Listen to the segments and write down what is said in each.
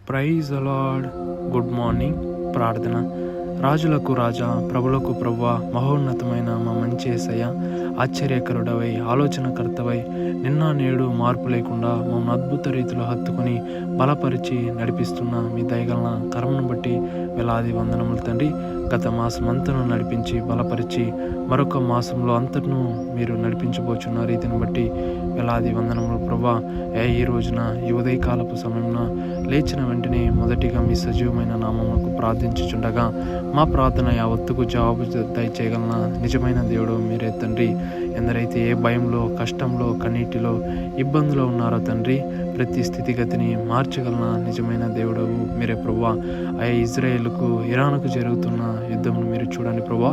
Praise the Lord. Good morning. ప్రార్థన. రాజులకు రాజా, ప్రభులకు ప్రభువా, మహోన్నతమైన మా మంచి యేసయ్య, ఆశ్చర్యకరుడవై, ఆలోచనకర్తవై, నిన్న నేడు మార్పు లేకుండా మమ్మల్ని అద్భుత రీతిలో హత్తుకొని బలపరిచి నడిపిస్తున్న మీ దయగలన కర్మను బట్టి వేలాది వందనములు తండ్రి. గత మాసం అంతను నడిపించి బలపరిచి మరొక మాసంలో అంతను మీరు నడిపించబోచున్న రీతిని బట్టి వేలాది వందనములు ప్రభా. ఈ రోజున ఈ ఉదయకాలపు సమయంలో లేచిన వెంటనే మొదటిగా మీ సజీవమైన నామమునకు ప్రార్థించుచుండగా మా ప్రార్థన యావత్తుకు జవాబు దయచేయగలన నిజమైన దేవుడు మీరే తండ్రి. ఎందరైతే ఏ భయంలో, కష్టంలో, కన్నీటిలో, ఇబ్బందులో ఉన్నారో తండ్రి, ప్రతి స్థితిగతిని మార్చగలన నిజమైన దేవుడు మీరే ప్రభువా. ఇజ్రాయేలుకు ఇరాన్కు జరుగుతున్న యుద్ధమును మీరు చూడండి ప్రభువా.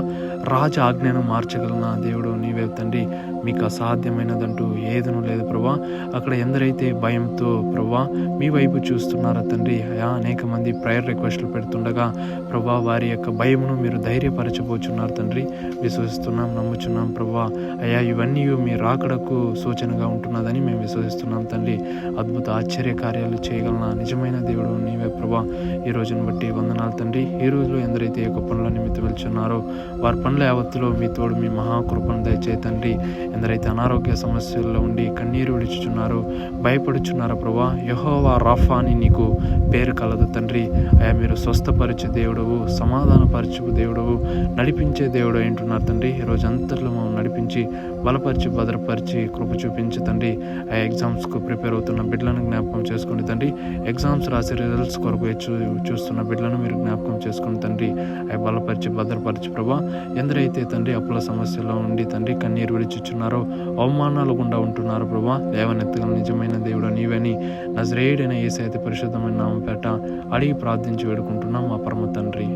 రాజ ఆజ్ఞను మార్చగలన దేవుడు నీవే తండ్రి. మీకు అసాధ్యమైనదంటూ ఏదనూ లేదు ప్రభువా. అక్కడ ఎందరైతే భయంతో ప్రభువా మీ వైపు చూస్తున్నారో తండ్రి, అనేక మంది ప్రేయర్ రిక్వెస్ట్లు పెడుతుండగా ప్రభువా వారి యొక్క భయమును మీరు ధైర్యపరచబోచున్నారు తండ్రి. విశ్వసిస్తున్నాం, నమ్ముచున్నాం ప్రభువా. ఇవన్నీ మీ రాకడకు సూచనగా ఉంటున్నదని మేము విశ్వసిస్తున్నాం తండ్రి. అద్భుత ఆశ్చర్య కార్యాలు చేయగలన నిజమైన దేవుడు నీవే ప్రభా. ఈ రోజును బట్టి వందనాలు తండ్రి. ఈ రోజులో ఎందరైతే యొక్క పనుల నిమిత్తం వెళ్తున్నారో వారి పనుల యావత్తులో మీ తోడు, మీ మహాకృపను దయచేయ తండ్రి. ఎందరైతే అనారోగ్య సమస్యల్లో ఉండి కన్నీరు విడుచుచున్నారో, భయపడుచున్నారో ప్రభా, యెహోవా రాఫా అని నీకు పేరు కలదు తండ్రి. మీరు స్వస్థపరిచే దేవుడవు, సమాధానపరచు దేవుడవు, నడిపించే దేవుడు అంటున్నారు తండ్రి. ఈ రోజు అంతట్లో మమ్మల్ని నడిపించి బలపరిచి భద్రపరిచి కృప చూపించు తండ్రి. ఎగ్జామ్స్కు ప్రిపేర్ అవుతున్న బిడ్డలను జ్ఞాపకం చేసుకోండి తండ్రి. ఎగ్జామ్స్ రాసే రిజల్ట్స్ కొరకు చూస్తున్న బిడ్డలను మీరు జ్ఞాపకం చేసుకోండి తండ్రి. బలపరిచి భద్రపరిచి ప్రభా. ఎందరైతే తండ్రి అప్పుల సమస్యలో ఉండి తండ్రి కన్నీరు విడిచిచున్నారో, అవమానాలు గుండా ఉంటున్నారు ప్రభా, లేవనెత్తగల నిజమైన దేవుడు నీవని నజరేయుడైన యేసయ్య పరిశుద్ధమైన నామం పేట అడిగి ప్రార్థించి వేడుకుంటున్నాం మా పరమ తండ్రి.